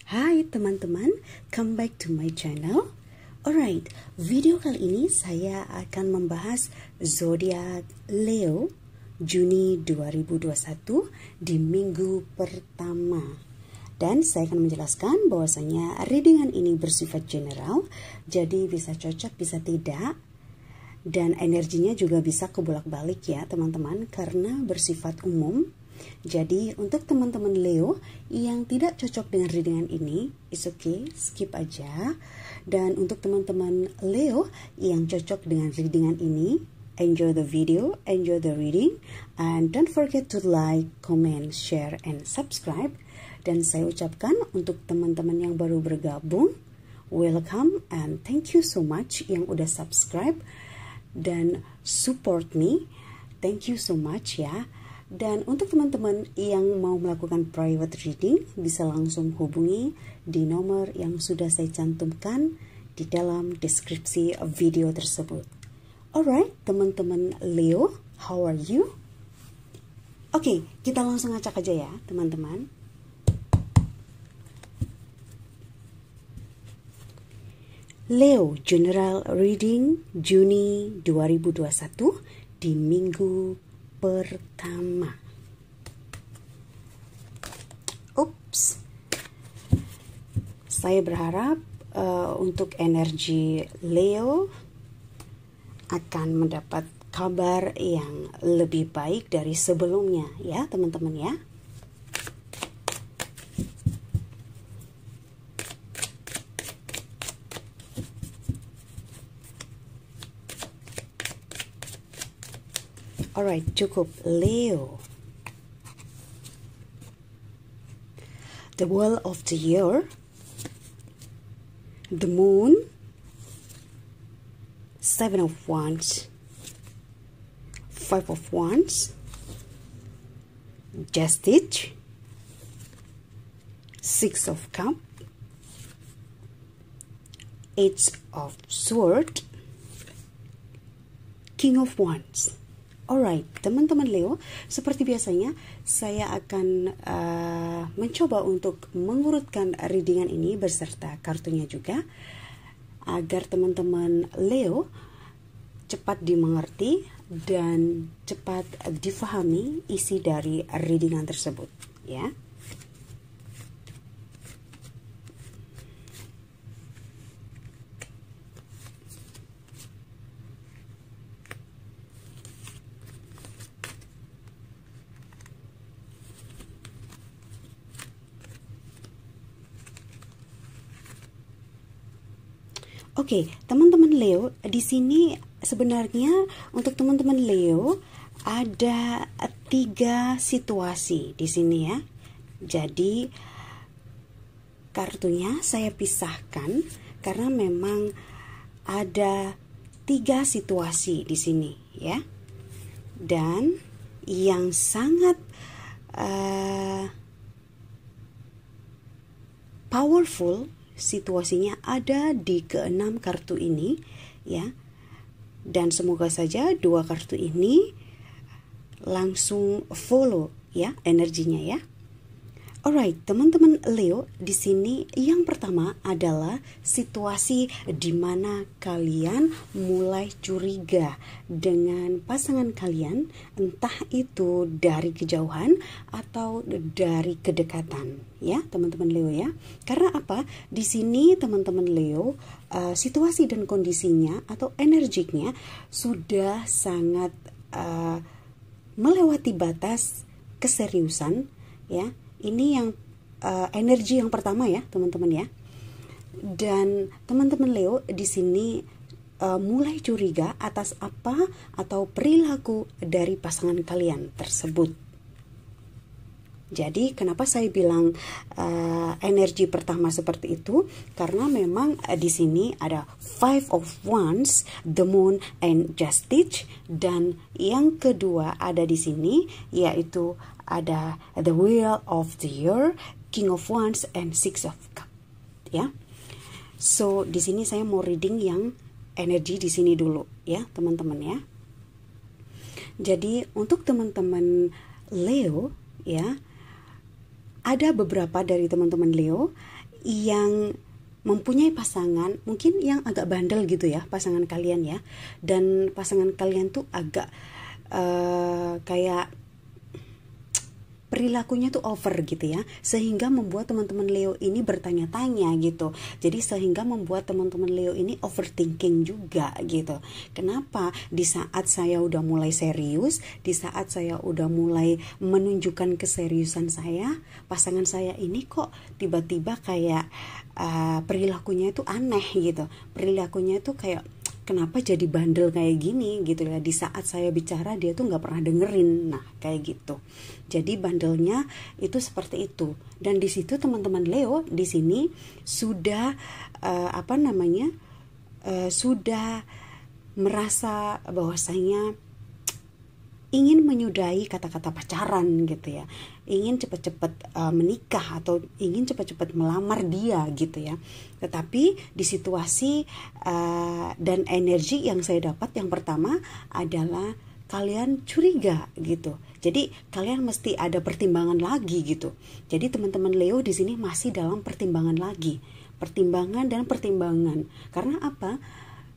Hai teman-teman, come back to my channel. Alright, video kali ini saya akan membahas zodiak Leo Juni 2021 di minggu pertama. Dan saya akan menjelaskan bahwasanya readingan ini bersifat general, jadi bisa cocok, bisa tidak. Dan energinya juga bisa kebolak-balik ya teman-teman, karena bersifat umum. Jadi untuk teman-teman Leo yang tidak cocok dengan readingan ini, it's okay, skip aja. Dan untuk teman-teman Leo yang cocok dengan readingan ini, enjoy the video, enjoy the reading, and don't forget to like, comment, share, and subscribe. Dan saya ucapkan untuk teman-teman yang baru bergabung, welcome and thank you so much yang udah subscribe dan support me. Thank you so much ya. Dan untuk teman-teman yang mau melakukan private reading, bisa langsung hubungi di nomor yang sudah saya cantumkan di dalam deskripsi video tersebut. Alright, teman-teman Leo, how are you? Oke, kita langsung acak aja ya, teman-teman. Leo General Reading Juni 2021 di minggu pertama. Ups. Saya berharap untuk energi Leo akan mendapat kabar yang lebih baik dari sebelumnya ya, teman-teman ya. Alright, cukup Leo. The Wheel of the Year, the Moon, Seven of Wands, Five of Wands, Justice, Six of Cups, Eight of Swords, King of Wands. Alright, teman-teman Leo, seperti biasanya saya akan mencoba untuk mengurutkan readingan ini beserta kartunya juga, agar teman-teman Leo cepat dimengerti dan cepat difahami isi dari readingan tersebut ya. Oke, teman-teman Leo, di sini sebenarnya untuk teman-teman Leo ada 3 situasi di sini ya. Jadi kartunya saya pisahkan karena memang ada 3 situasi di sini ya. Dan yang sangat powerful situasinya ada di ke-6 kartu ini ya. Dan semoga saja 2 kartu ini langsung follow ya energinya ya. Alright, teman-teman Leo, di sini yang pertama adalah situasi di mana kalian mulai curiga dengan pasangan kalian, entah itu dari kejauhan atau dari kedekatan, ya, teman-teman Leo ya. Karena apa? Di sini teman-teman Leo, situasi dan kondisinya atau energinya sudah sangat melewati batas keseriusan, ya. Ini yang energi yang pertama ya, teman-teman ya. Dan teman-teman Leo di sini mulai curiga atas apa atau perilaku dari pasangan kalian tersebut. Jadi kenapa saya bilang energi pertama seperti itu? Karena memang di sini ada Five of Wands, the Moon, and Justice, dan yang kedua ada di sini yaitu ada the Wheel of the Year, King of Wands, and Six of Cups. Ya, so di sini saya mau reading yang energi di sini dulu ya, teman-teman ya. Jadi untuk teman-teman Leo ya, ada beberapa dari teman-teman Leo yang mempunyai pasangan, mungkin yang agak bandel gitu ya pasangan kalian ya, dan pasangan kalian tuh agak kayak perilakunya tuh over gitu ya, sehingga membuat teman-teman Leo ini bertanya-tanya gitu. Jadi sehingga membuat teman-teman Leo ini overthinking juga gitu. Kenapa di saat saya udah mulai serius, di saat saya udah mulai menunjukkan keseriusan saya, pasangan saya ini kok tiba-tiba kayak perilakunya itu aneh gitu. Perilakunya itu kayak kenapa jadi bandel kayak gini gitu ya. Di saat saya bicara dia tuh nggak pernah dengerin. Nah kayak gitu. Jadi bandelnya itu seperti itu. Dan di situ teman-teman Leo di sini sudah sudah merasa bahwasanya ingin menyudahi kata-kata pacaran gitu ya, ingin cepat-cepat menikah atau ingin cepat-cepat melamar dia gitu ya. Tetapi di situasi dan energi yang saya dapat, yang pertama adalah kalian curiga gitu. Jadi kalian mesti ada pertimbangan lagi gitu. Jadi teman-teman Leo di sini masih dalam pertimbangan lagi, pertimbangan dan pertimbangan. Karena apa?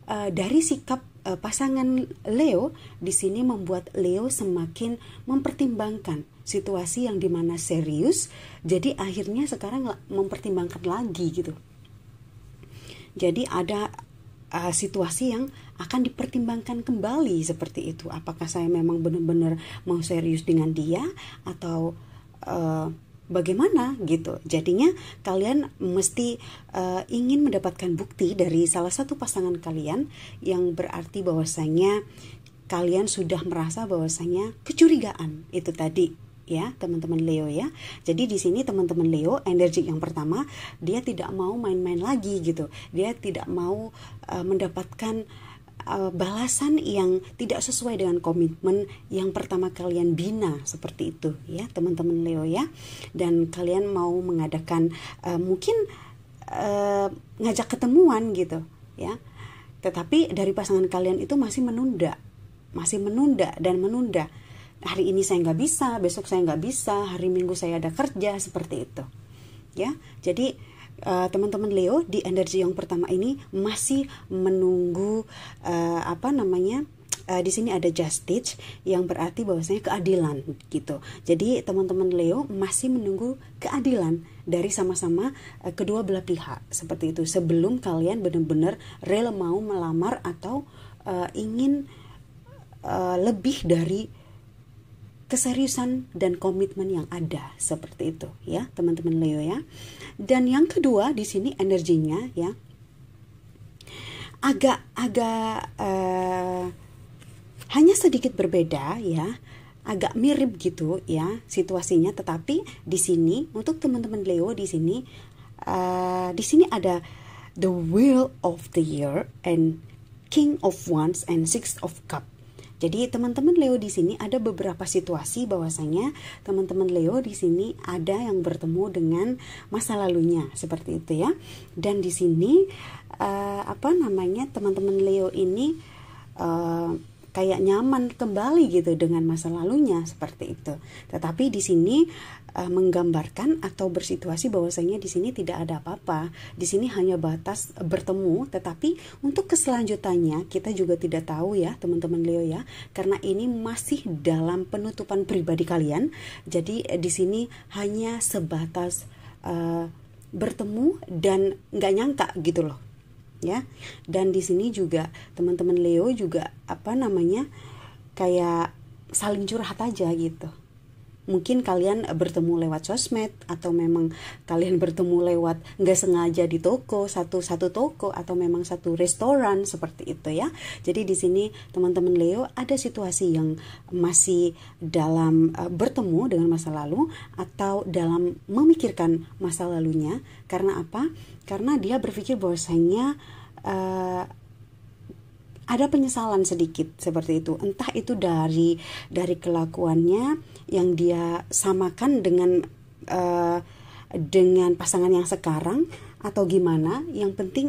Dari sikap pasangan Leo di sini membuat Leo semakin mempertimbangkan situasi yang dimana serius, jadi akhirnya sekarang mempertimbangkan lagi gitu. Jadi ada situasi yang akan dipertimbangkan kembali seperti itu. Apakah saya memang benar-benar mau serius dengan dia atau bagaimana gitu. Jadinya kalian mesti ingin mendapatkan bukti dari salah satu pasangan kalian, yang berarti bahwasanya kalian sudah merasa bahwasanya kecurigaan itu tadi ya teman-teman Leo ya. Jadi di sini teman-teman Leo energi yang pertama, dia tidak mau main-main lagi gitu. Dia tidak mau mendapatkan balasan yang tidak sesuai dengan komitmen yang pertama kalian bina seperti itu ya teman-teman Leo ya. Dan kalian mau mengadakan mungkin ngajak ketemuan gitu ya, tetapi dari pasangan kalian itu masih menunda dan menunda. Hari ini saya nggak bisa, besok saya nggak bisa, hari Minggu saya ada kerja, seperti itu ya. Jadi teman-teman Leo di energi yang pertama ini masih menunggu di sini ada justice yang berarti bahwasanya keadilan gitu. Jadi teman-teman Leo masih menunggu keadilan dari sama-sama kedua belah pihak seperti itu, sebelum kalian benar-benar rela mau melamar atau ingin lebih dari keseriusan dan komitmen yang ada seperti itu ya teman-teman Leo ya. Dan yang kedua di sini energinya ya agak hanya sedikit berbeda ya, agak mirip gitu ya situasinya. Tetapi di sini untuk teman-teman Leo di sini ada the Wheel of the Year and King of Wands and Six of Cups. Jadi teman-teman Leo di sini ada beberapa situasi bahwasanya teman-teman Leo di sini ada yang bertemu dengan masa lalunya seperti itu ya. Dan di sini teman-teman Leo ini kayak nyaman kembali gitu dengan masa lalunya seperti itu. Tetapi di sini menggambarkan atau bersituasi bahwasanya di sini tidak ada apa-apa. Di sini hanya batas bertemu, tetapi untuk keselanjutannya kita juga tidak tahu ya teman-teman Leo ya, karena ini masih dalam penutupan pribadi kalian. Jadi di sini hanya sebatas bertemu dan nggak nyangka gitu loh ya. Dan di sini juga teman-teman Leo juga kayak saling curhat aja gitu. Mungkin kalian bertemu lewat sosmed, atau memang kalian bertemu lewat nggak sengaja di toko, satu toko, atau memang satu restoran seperti itu ya. Jadi di sini teman-teman Leo ada situasi yang masih dalam bertemu dengan masa lalu atau dalam memikirkan masa lalunya. Karena apa? Karena dia berpikir bahwasanya ada penyesalan sedikit seperti itu, entah itu dari kelakuannya yang dia samakan dengan pasangan yang sekarang atau gimana. Yang penting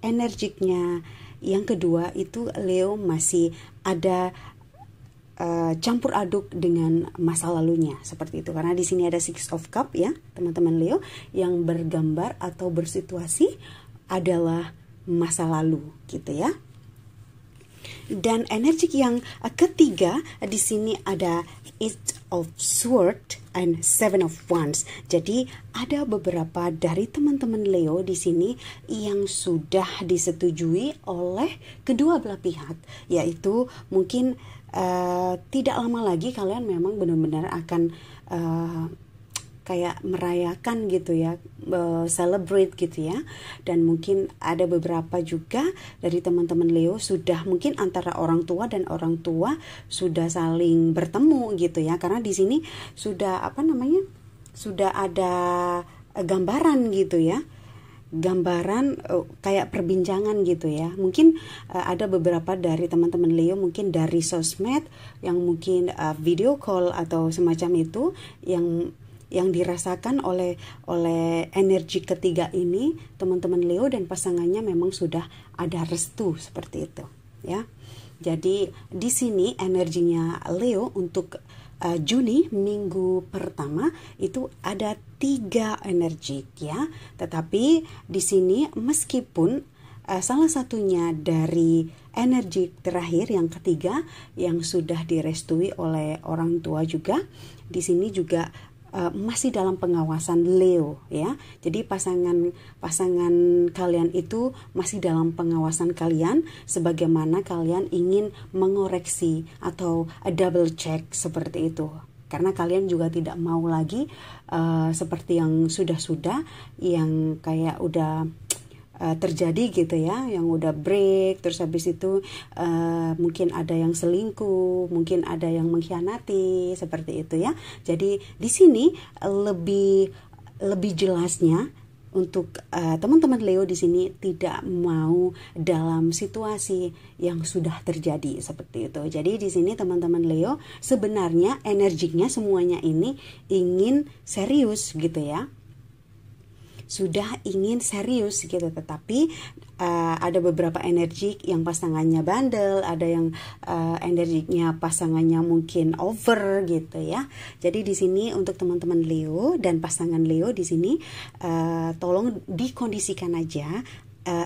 energiknya yang kedua itu Leo masih ada campur aduk dengan masa lalunya seperti itu. Karena di sini ada Six of Cup ya, teman-teman Leo, yang bergambar atau bersituasi adalah masa lalu gitu ya. Dan energi yang ketiga di sini ada Eight of Swords and Seven of Wands. Jadi ada beberapa dari teman-teman Leo di sini yang sudah disetujui oleh kedua belah pihak, yaitu mungkin tidak lama lagi kalian memang benar-benar akan kayak merayakan gitu ya, celebrate gitu ya. Dan mungkin ada beberapa juga dari teman-teman Leo sudah mungkin antara orang tua dan orang tua sudah saling bertemu gitu ya, karena di sini sudah sudah ada gambaran gitu ya, gambaran kayak perbincangan gitu ya. Mungkin ada beberapa dari teman-teman Leo mungkin dari sosmed yang mungkin video call atau semacam itu yang dirasakan oleh energi ketiga ini, teman-teman Leo dan pasangannya memang sudah ada restu seperti itu ya. Jadi di sini energinya Leo untuk Juni minggu pertama itu ada 3 energi ya. Tetapi di sini meskipun salah satunya dari energi terakhir yang ketiga yang sudah direstui oleh orang tua juga, di sini juga masih dalam pengawasan Leo ya. Jadi pasangan kalian itu masih dalam pengawasan kalian, sebagaimana kalian ingin mengoreksi atau double check seperti itu. Karena kalian juga tidak mau lagi seperti yang sudah yang kayak udah terjadi gitu ya, yang udah break, terus habis itu mungkin ada yang selingkuh, mungkin ada yang mengkhianati seperti itu ya. Jadi di sini lebih jelasnya untuk teman-teman Leo di sini tidak mau dalam situasi yang sudah terjadi seperti itu. Jadi di sini teman-teman Leo sebenarnya energinya semuanya ini ingin serius gitu ya. Sudah ingin serius gitu, tetapi ada beberapa energi yang pasangannya bandel, ada yang energinya pasangannya mungkin over gitu ya. Jadi di sini untuk teman-teman Leo dan pasangan Leo di sini tolong dikondisikan aja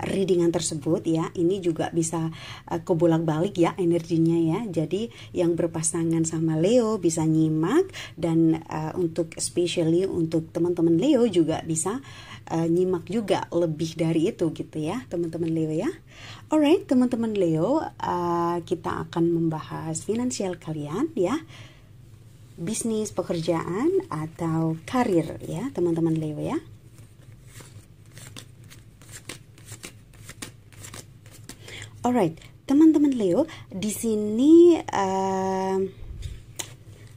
readingan tersebut ya. Ini juga bisa kebolak-balik ya energinya ya. Jadi yang berpasangan sama Leo bisa nyimak, dan untuk especially untuk teman-teman Leo juga bisa nyimak juga lebih dari itu gitu ya, teman-teman Leo ya. Alright, teman-teman Leo, kita akan membahas finansial kalian ya, bisnis, pekerjaan atau karir ya, teman-teman Leo ya. Alright, teman-teman Leo, di sini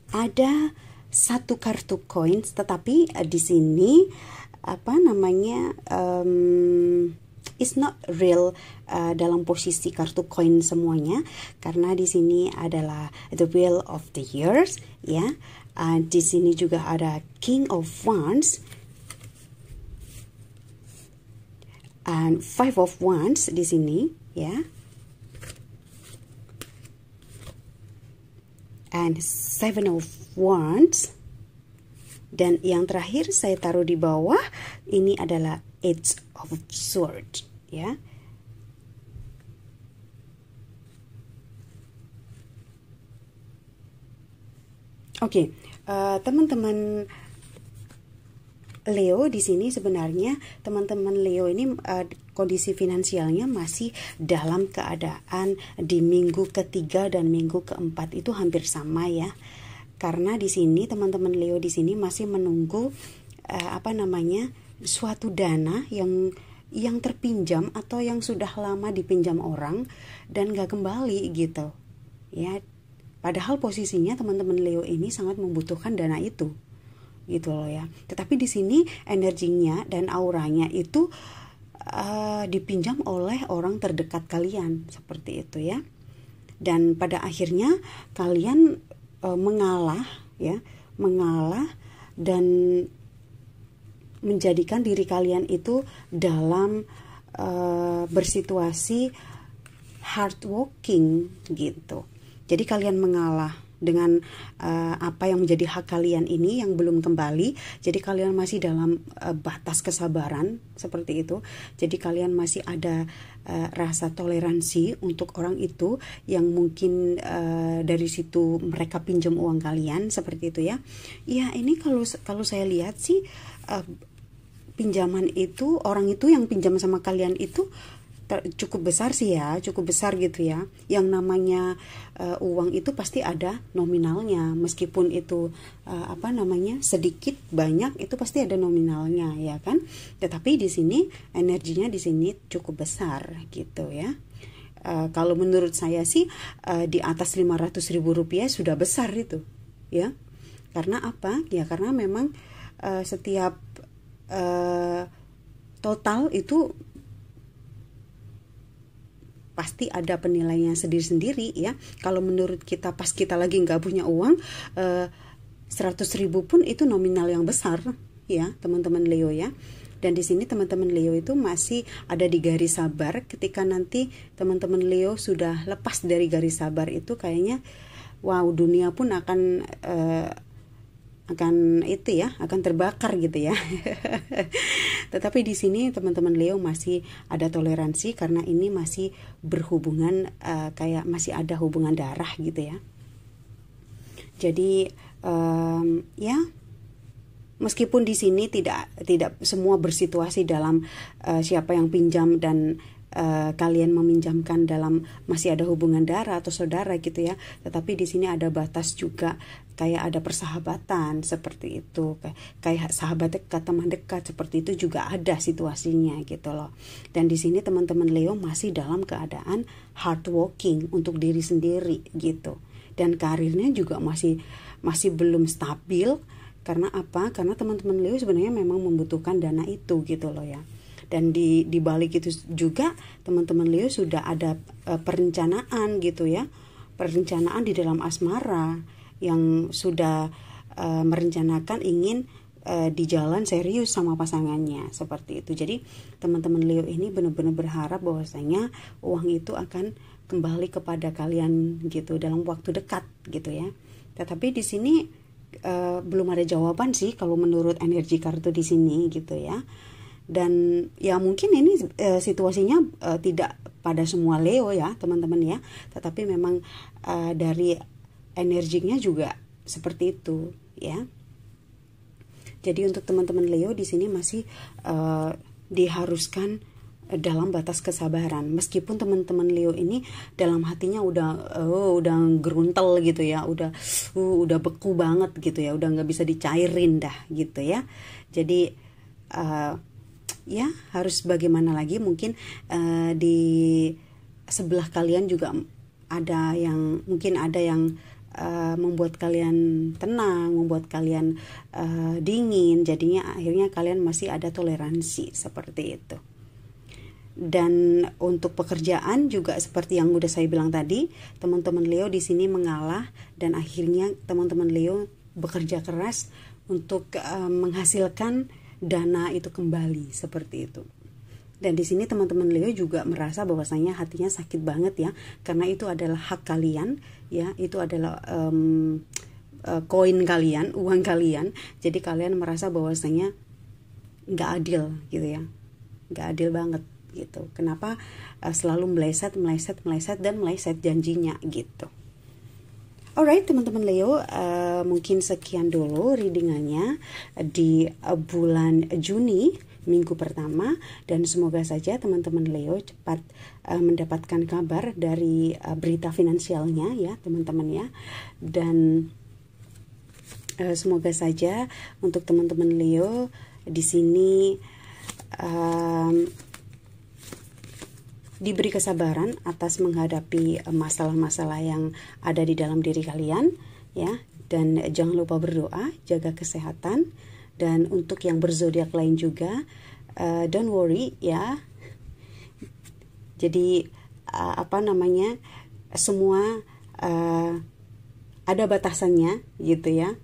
ada satu kartu koin, tetapi di sini is not real dalam posisi kartu koin semuanya, karena di sini adalah the wheel of the years ya. Di sini juga ada King of Wands and Five of Wands di sini ya, and Seven of Wands. Dan yang terakhir saya taruh di bawah ini adalah Eight of Swords ya. Oke, teman-teman Leo di sini sebenarnya teman-teman Leo ini kondisi finansialnya masih dalam keadaan di minggu ketiga dan minggu keempat itu hampir sama ya. Karena di sini teman-teman Leo di sini masih menunggu suatu dana yang terpinjam atau yang sudah lama dipinjam orang dan gak kembali gitu ya. Padahal posisinya teman-teman Leo ini sangat membutuhkan dana itu gitu loh ya. Tetapi di sini energinya dan auranya itu dipinjam oleh orang terdekat kalian seperti itu ya. Dan pada akhirnya kalian mengalah dan menjadikan diri kalian itu dalam bersituasi hardworking gitu. Jadi kalian mengalah dengan apa yang menjadi hak kalian ini yang belum kembali. Jadi kalian masih dalam batas kesabaran seperti itu. Jadi kalian masih ada rasa toleransi untuk orang itu yang mungkin dari situ mereka pinjam uang kalian seperti itu ya. Ya ini kalau saya lihat sih pinjaman itu, orang itu yang pinjam sama kalian itu cukup besar sih ya, cukup besar gitu ya. Yang namanya uang itu pasti ada nominalnya, meskipun itu sedikit banyak itu pasti ada nominalnya ya kan. Tetapi di sini energinya di sini cukup besar gitu ya. Kalau menurut saya sih di atas 500.000 rupiah sudah besar itu ya. Karena apa? Ya karena memang setiap total itu pasti ada penilaiannya sendiri-sendiri ya. Kalau menurut kita pas kita lagi nggak punya uang 100.000 pun itu nominal yang besar ya teman-teman Leo ya. Dan di sini teman-teman Leo itu masih ada di garis sabar. Ketika nanti teman-teman Leo sudah lepas dari garis sabar itu kayaknya wow, dunia pun akan terbakar gitu ya. Tetapi di sini teman-teman Leo masih ada toleransi karena ini masih berhubungan kayak masih ada hubungan darah gitu ya. Jadi ya meskipun di sini tidak semua bersituasi dalam siapa yang pinjam dan kalian meminjamkan dalam masih ada hubungan darah atau saudara gitu ya, tetapi di sini ada batas juga, kayak ada persahabatan seperti itu, kayak sahabat dekat, teman dekat seperti itu juga ada situasinya gitu loh. Dan di sini teman-teman Leo masih dalam keadaan hard working untuk diri sendiri gitu, dan karirnya juga masih belum stabil. Karena apa? Karena teman-teman Leo sebenarnya memang membutuhkan dana itu gitu loh ya. Dan di balik itu juga teman-teman Leo sudah ada perencanaan gitu ya, perencanaan di dalam asmara yang sudah merencanakan ingin di jalan serius sama pasangannya seperti itu. Jadi teman-teman Leo ini benar-benar berharap bahwasanya uang itu akan kembali kepada kalian gitu dalam waktu dekat gitu ya. Tetapi di sini belum ada jawaban sih kalau menurut energi kartu di sini gitu ya. Dan ya mungkin ini situasinya tidak pada semua Leo ya teman-teman ya, tetapi memang dari energinya juga seperti itu ya. Jadi untuk teman-teman Leo di sini masih diharuskan dalam batas kesabaran, meskipun teman-teman Leo ini dalam hatinya udah geruntel gitu ya, udah beku banget gitu ya, udah nggak bisa dicairin dah gitu ya. Jadi ya harus bagaimana lagi, mungkin di sebelah kalian juga ada yang membuat kalian tenang, membuat kalian dingin, jadinya akhirnya kalian masih ada toleransi seperti itu. Dan untuk pekerjaan juga seperti yang udah saya bilang tadi, teman-teman Leo di sini mengalah dan akhirnya teman-teman Leo bekerja keras untuk menghasilkan dana itu kembali seperti itu. Dan di sini teman-teman Leo juga merasa bahwasanya hatinya sakit banget ya, karena itu adalah hak kalian ya, itu adalah koin kalian, uang kalian. Jadi kalian merasa bahwasanya nggak adil gitu ya, nggak adil banget gitu. Kenapa selalu meleset janjinya gitu. Alright teman-teman Leo, mungkin sekian dulu readingannya di bulan Juni minggu pertama, dan semoga saja teman-teman Leo cepat mendapatkan kabar dari berita finansialnya ya teman-teman ya. Dan semoga saja untuk teman-teman Leo di sini diberi kesabaran atas menghadapi masalah-masalah yang ada di dalam diri kalian ya. Dan jangan lupa berdoa, jaga kesehatan. Dan untuk yang berzodiak lain juga don't worry ya. Jadi semua ada batasannya gitu ya.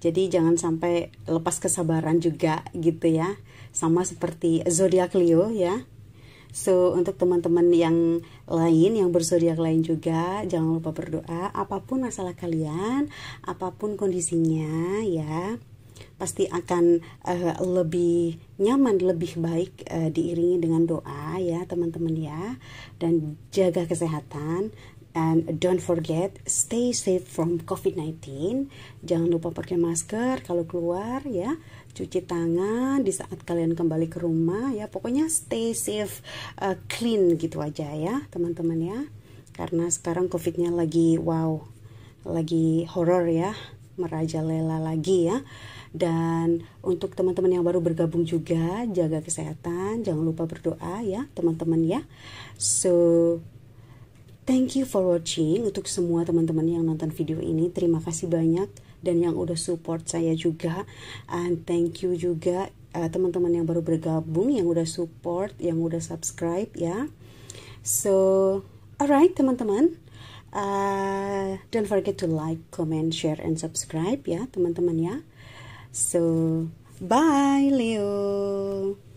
Jadi jangan sampai lepas kesabaran juga gitu ya. Sama seperti zodiak Leo ya. So untuk teman-teman yang lain, yang berzodiak lain juga, jangan lupa berdoa. Apapun masalah kalian, apapun kondisinya ya, pasti akan lebih nyaman, lebih baik diiringi dengan doa ya teman-teman ya. Dan jaga kesehatan. And don't forget, stay safe from COVID-19. Jangan lupa pakai masker kalau keluar ya. Cuci tangan di saat kalian kembali ke rumah ya. Pokoknya stay safe, clean gitu aja ya teman-teman ya. Karena sekarang COVID-nya lagi lagi horor ya, merajalela lagi ya. Dan untuk teman-teman yang baru bergabung juga, jaga kesehatan, jangan lupa berdoa ya teman-teman ya. So thank you for watching. Untuk semua teman-teman yang nonton video ini, terima kasih banyak. Dan yang udah support saya juga. And thank you juga teman-teman yang baru bergabung, yang udah support, yang udah subscribe ya. So, alright teman-teman. Don't forget to like, comment, share, and subscribe ya teman-teman ya. So, bye Leo.